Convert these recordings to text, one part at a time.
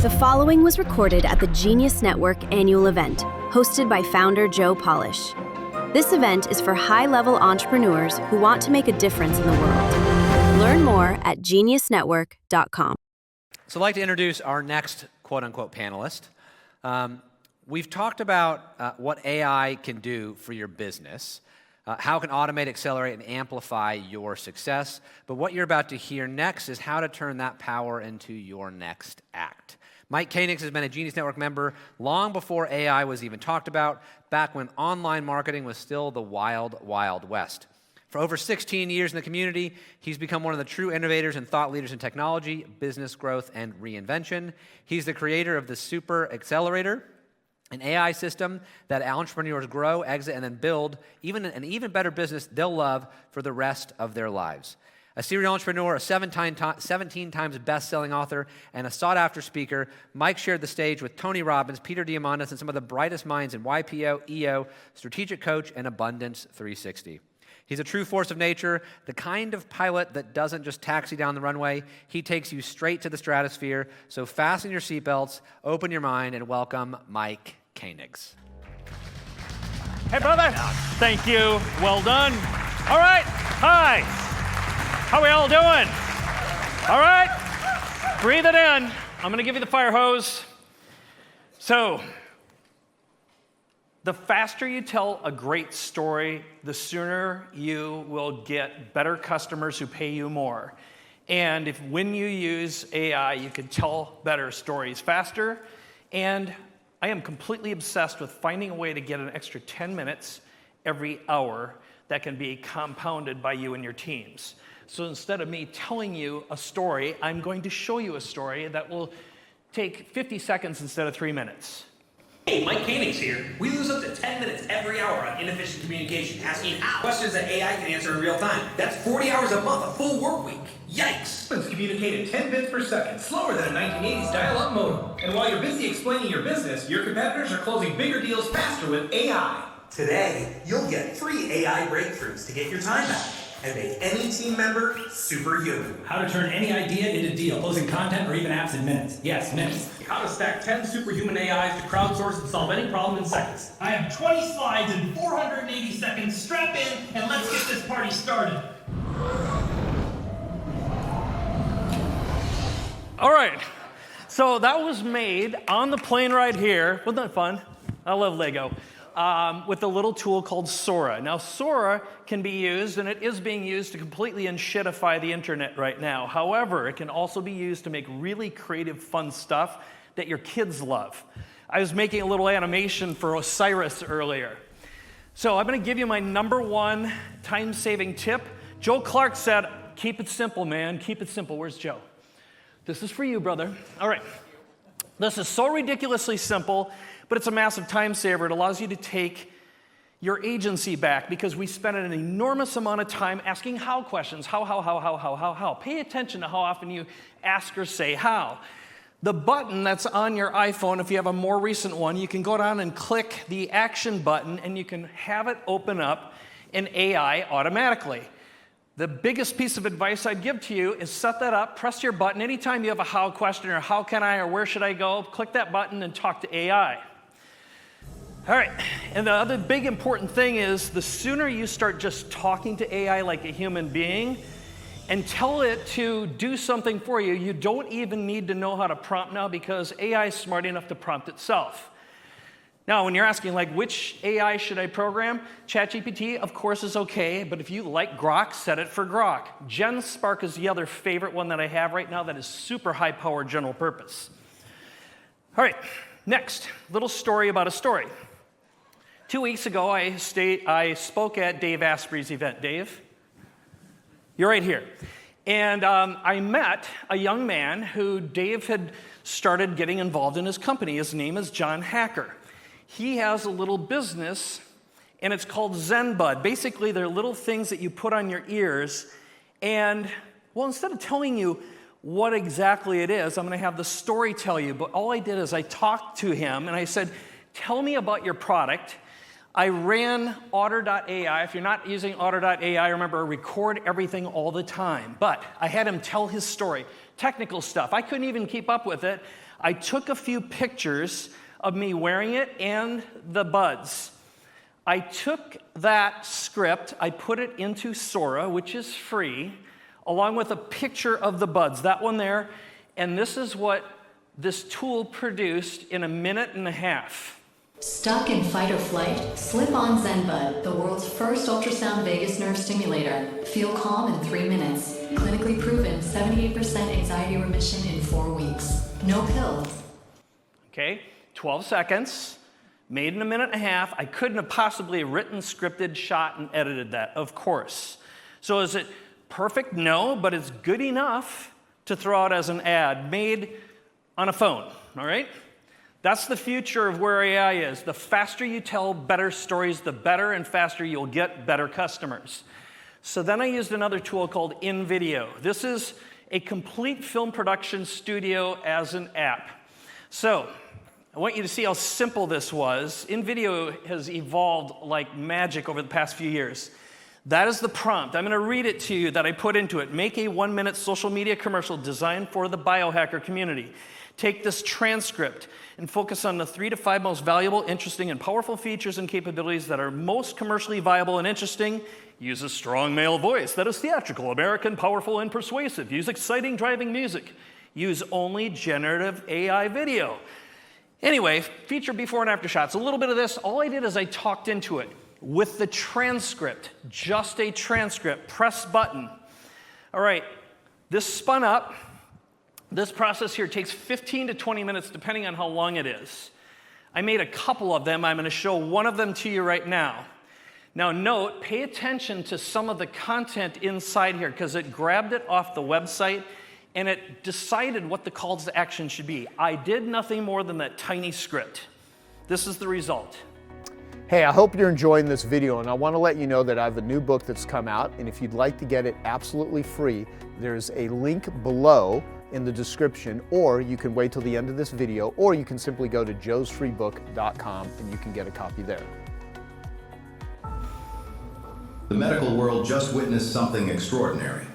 The following was recorded at the Genius Network annual event, hosted by founder Joe Polish. This event is for high-level entrepreneurs who want to make a difference in the world. Learn more at geniusnetwork.com. So I'd like to introduce our next quote-unquote panelist. We've talked about what AI can do for your business, how it can automate, accelerate, and amplify your success. But what you're about to hear next is how to turn that power into your next act. Mike Koenigs has been a Genius Network member long before AI was even talked about, back when online marketing was still the wild, wild west. For over 16 years in the community, he's become one of the true innovators and thought leaders in technology, business growth, and reinvention. He's the creator of the Super Accelerator, an AI system that entrepreneurs grow, exit, and then build an even better business they'll love for the rest of their lives. A serial entrepreneur, a 17 times best-selling author, and a sought-after speaker, Mike shared the stage with Tony Robbins, Peter Diamandis, and some of the brightest minds in YPO, EO, Strategic Coach, and Abundance 360. He's a true force of nature, the kind of pilot that doesn't just taxi down the runway. He takes you straight to the stratosphere. So fasten your seatbelts, open your mind, and welcome Mike Koenigs. Hey, brother. Thank you. Well done. All right. Hi. How we all doing? All right. Breathe it in. I'm going to give you the fire hose. So, the faster you tell a great story, the sooner you will get better customers who pay you more. And when you use AI, you can tell better stories faster. And I am completely obsessed with finding a way to get an extra 10 minutes every hour that can be compounded by you and your teams. So instead of me telling you a story, I'm going to show you a story that will take 50 seconds instead of 3 minutes. Hey, Mike Koenigs here. We lose up to 10 minutes every hour on inefficient communication, asking questions that AI can answer in real time. That's 40 hours a month, a full work week. Yikes! It's communicated 10 bits per second, slower than a 1980s dial-up modem. And while you're busy explaining your business, your competitors are closing bigger deals faster with AI. Today, you'll get 3 AI breakthroughs to get your time back and make any team member superhuman. How to turn any idea into deal, closing content or even apps in minutes. Yes, minutes. How to stack 10 superhuman AIs to crowdsource and solve any problem in seconds. I have 20 slides in 480 seconds. Strap in and let's get this party started. All right. So that was made on the plane right here. Wasn't that fun? I love Lego. With a little tool called Sora. Now, Sora can be used, and it is being used to completely unshitify the internet right now. However, it can also be used to make really creative, fun stuff that your kids love. I was making a little animation for Osiris earlier. So I'm going to give you my #1 time-saving tip. Joe Clark said, keep it simple, man. Keep it simple. Where's Joe? This is for you, brother. All right. This is so ridiculously simple, but it's a massive time saver. It allows you to take your agency back because we spend an enormous amount of time asking how questions. How. Pay attention to how often you ask or say how. The button that's on your iPhone, if you have a more recent one, you can go down and click the action button and you can have it open up in AI automatically. The biggest piece of advice I'd give to you is set that up, press your button. Anytime you have a how question or how can I or where should I go, click that button and talk to AI. All right, and the other big important thing is the sooner you start just talking to AI like a human being and tell it to do something for you, you don't even need to know how to prompt now because AI is smart enough to prompt itself. Now, when you're asking, like, which AI should I program? ChatGPT, of course, is okay, but if you like Grok, set it for Grok. GenSpark is the other favorite one that I have right now that is super high-powered general purpose. All right, next, little story about a story. 2 weeks ago, I spoke at Dave Asprey's event. Dave, you're right here. And I met a young man who Dave had started getting involved in his company. His name is John Hacker. He has a little business, and it's called ZenBud. Basically, they're little things that you put on your ears. And, well, instead of telling you what exactly it is, I'm going to have the story tell you. But all I did is I talked to him, and I said, tell me about your product. I ran Otter.ai. If you're not using Otter.ai, remember, record everything all the time. But I had him tell his story. technical stuff. I couldn't even keep up with it. I took a few pictures of me wearing it and the buds. I took that script, I put it into Sora, which is free, along with a picture of the buds, that one there, and this is what this tool produced in 1.5 minutes. Stuck in fight or flight? Slip on ZenBud, the world's first ultrasound vagus nerve stimulator. Feel calm in 3 minutes. Clinically proven 78% anxiety remission in 4 weeks. No pills. Okay, 12 seconds, made in 1.5 minutes. I couldn't have possibly written, scripted, shot, and edited that, of course. So is it perfect? No, but it's good enough to throw out as an ad made on a phone, all right? That's the future of where AI is. The faster you tell better stories, the better and faster you'll get better customers. So then I used another tool called InVideo. This is a complete film production studio as an app. So I want you to see how simple this was. InVideo has evolved like magic over the past few years. That is the prompt. I'm going to read it to you that I put into it. Make a 1-minute social media commercial designed for the biohacker community. Take this transcript and focus on the 3 to 5 most valuable, interesting, and powerful features and capabilities that are most commercially viable and interesting. Use a strong male voice that is theatrical, American, powerful, and persuasive. Use exciting driving music. Use only generative AI video. Anyway, feature before and after shots. A little bit of this. All I did is I talked into it with the transcript, just a transcript. Press button. All right, this spun up. This process here takes 15 to 20 minutes, depending on how long it is. I made a couple of them. I'm going to show one of them to you right now. Now note, pay attention to some of the content inside here, because it grabbed it off the website and it decided what the calls to action should be. I did nothing more than that tiny script. This is the result. Hey, I hope you're enjoying this video, and I want to let you know that I have a new book that's come out, and if you'd like to get it absolutely free, there's a link below in the description, or you can wait till the end of this video, or you can simply go to joesfreebook.com and you can get a copy there. The medical world just witnessed something extraordinary.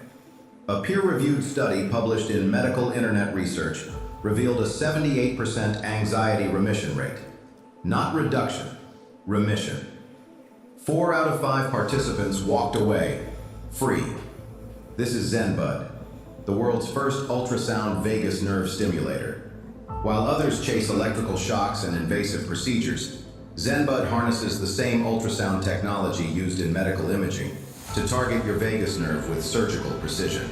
A peer-reviewed study published in Medical Internet Research revealed a 78% anxiety remission rate. Not reduction, remission. 4 out of 5 participants walked away, free. This is ZenBud, the world's first ultrasound vagus nerve stimulator. While others chase electrical shocks and invasive procedures, ZenBud harnesses the same ultrasound technology used in medical imaging to target your vagus nerve with surgical precision.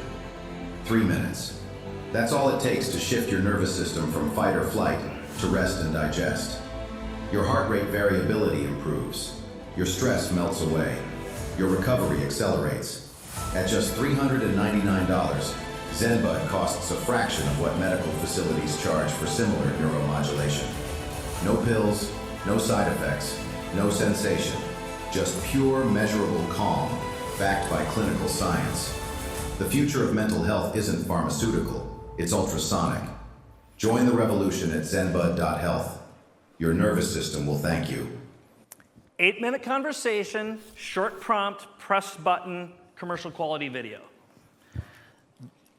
3 minutes. That's all it takes to shift your nervous system from fight or flight to rest and digest. Your heart rate variability improves. Your stress melts away. Your recovery accelerates. At just $399, ZenBud costs a fraction of what medical facilities charge for similar neuromodulation. No pills, no side effects, no sensation, just pure measurable calm, backed by clinical science. The future of mental health isn't pharmaceutical, it's ultrasonic. Join the revolution at zenbud.health. Your nervous system will thank you. 8-minute conversation, short prompt, press button, commercial quality video.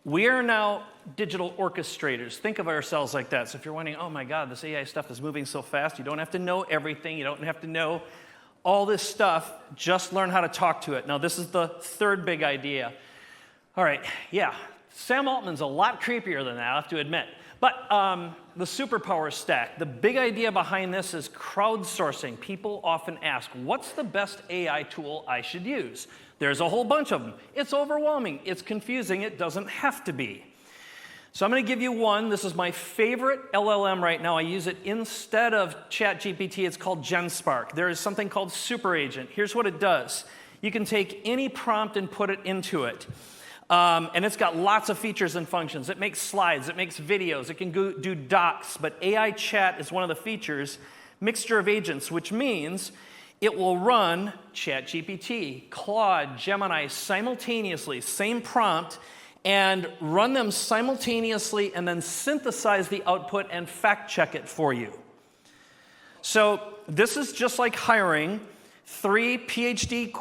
We are now digital orchestrators. Think of ourselves like that. So if you're wondering, oh my God, this AI stuff is moving so fast, you don't have to know everything, you don't have to know all this stuff, just learn how to talk to it. Now this is the third big idea. All right, yeah, Sam Altman's a lot creepier than that, I have to admit. But the Superpower Stack, the big idea behind this is crowdsourcing. People often ask, what's the best AI tool I should use? There's a whole bunch of them. It's overwhelming, it's confusing, it doesn't have to be. So I'm going to give you one. This is my favorite LLM right now. I use it instead of ChatGPT. It's called GenSpark. There is something called Super Agent. Here's what it does. You can take any prompt and put it into it. And it's got lots of features and functions. It makes slides, it makes videos, it can do docs, but AI chat is one of the features. Mixture of agents, which means it will run ChatGPT, Claude, Gemini simultaneously, same prompt, and run them simultaneously and then synthesize the output and fact check it for you. So this is just like hiring 3 PhD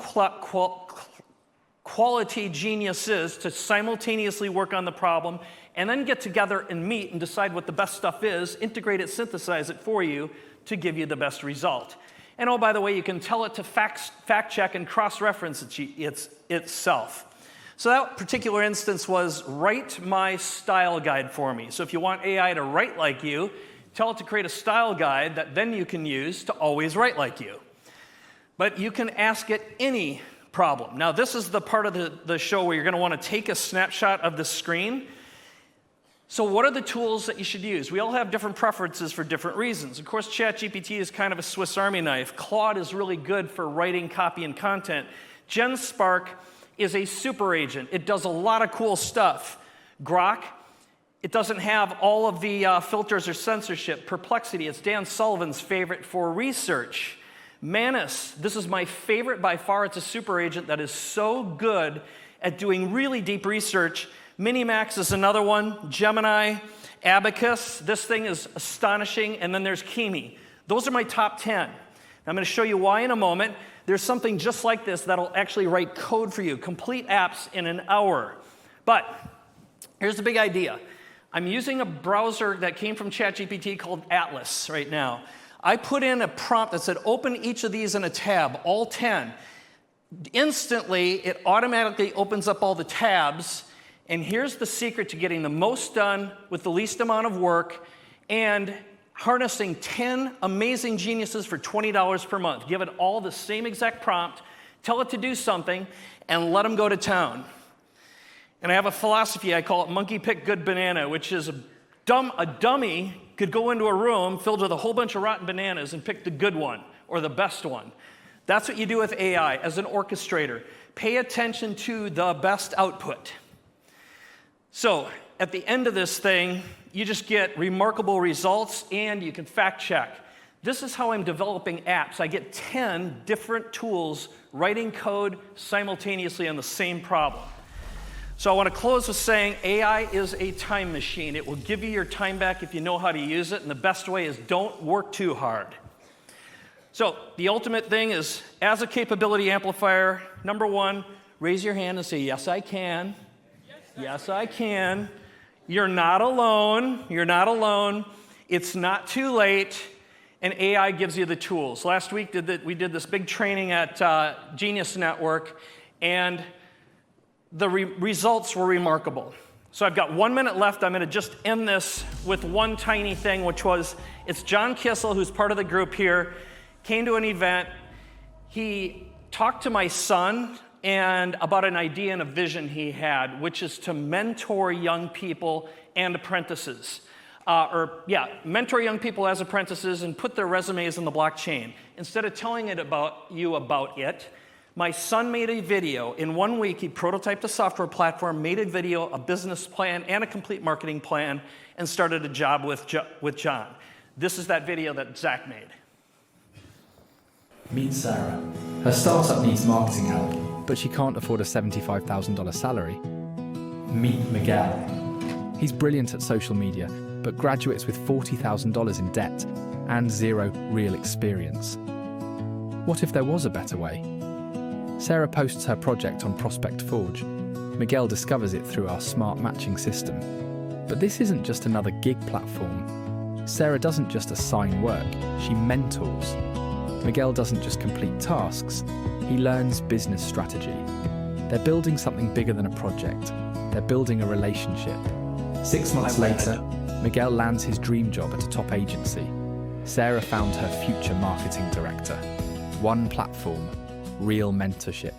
quality geniuses to simultaneously work on the problem and then get together and meet and decide what the best stuff is, integrate it, synthesize it for you to give you the best result. And oh, by the way, you can tell it to fact check and cross-reference itself. So that particular instance was write my style guide for me. So if you want AI to write like you, tell it to create a style guide that then you can use to always write like you. But you can ask it any problem. Now, this is the part of the show where you're going to want to take a snapshot of the screen. So what are the tools that you should use? We all have different preferences for different reasons. Of course, ChatGPT is kind of a Swiss Army knife. Claude is really good for writing copy and content. GenSpark is a super agent. It does a lot of cool stuff. Grok, it doesn't have all of the filters or censorship. Perplexity, it's Dan Sullivan's favorite for research. Manus, this is my favorite by far. It's a super agent that is so good at doing really deep research. Minimax is another one. Gemini, Abacus, this thing is astonishing. And then there's Kimi. Those are my top 10. I'm going to show you why in a moment. There's something just like this that'll actually write code for you, complete apps in an hour. But here's the big idea. I'm using a browser that came from ChatGPT called Atlas right now. I put in a prompt that said, open each of these in a tab, all 10. Instantly, it automatically opens up all the tabs. And here's the secret to getting the most done with the least amount of work and harnessing 10 amazing geniuses for $20 per month. Give it all the same exact prompt, tell it to do something, and let them go to town. And I have a philosophy, I call it monkey pick good banana, which is a dummy could go into a room filled with a whole bunch of rotten bananas and pick the good one or the best one. That's what you do with AI as an orchestrator. Pay attention to the best output. So at the end of this thing, you just get remarkable results and you can fact check. This is how I'm developing apps. I get 10 different tools writing code simultaneously on the same problem. So I want to close with saying AI is a time machine. It will give you your time back if you know how to use it, and the best way is don't work too hard. So the ultimate thing is, as a capability amplifier, number one, raise your hand and say, yes, I can. Yes, I can. You're not alone. You're not alone. It's not too late, and AI gives you the tools. Last week, we did this big training at Genius Network, and the results were remarkable. So I've got 1 minute left. I'm going to just end this with one tiny thing, which was, it's John Kissel, who's part of the group here, came to an event. He talked to my son and about an idea and a vision he had, which is to mentor young people and apprentices. Mentor young people as apprentices and put their resumes in the blockchain. Instead of telling it about it, my son made a video. In 1 week, he prototyped a software platform, made a video, a business plan, and a complete marketing plan, and started a job with John. This is that video that Zach made. Meet Sarah. Her startup needs marketing help, but she can't afford a $75,000 salary. Meet Miguel. He's brilliant at social media, but graduates with $40,000 in debt and zero real experience. What if there was a better way? Sarah posts her project on Prospect Forge. Miguel discovers it through our smart matching system. But this isn't just another gig platform. Sarah doesn't just assign work, she mentors. Miguel doesn't just complete tasks, he learns business strategy. They're building something bigger than a project. They're building a relationship. 6 months later, Miguel lands his dream job at a top agency. Sarah found her future marketing director. One platform, real mentorship,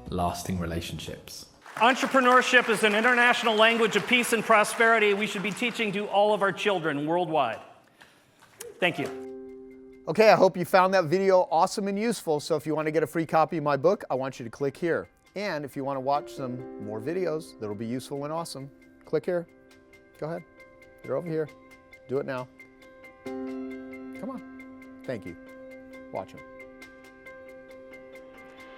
lasting relationships. Entrepreneurship is an international language of peace and prosperity we should be teaching to all of our children worldwide. Thank you. Okay, I hope you found that video awesome and useful. So if you want to get a free copy of my book, I want you to click here. And if you want to watch some more videos that'll be useful and awesome, click here. Go ahead. They're over here. Do it now. Come on. Thank you. Watch them.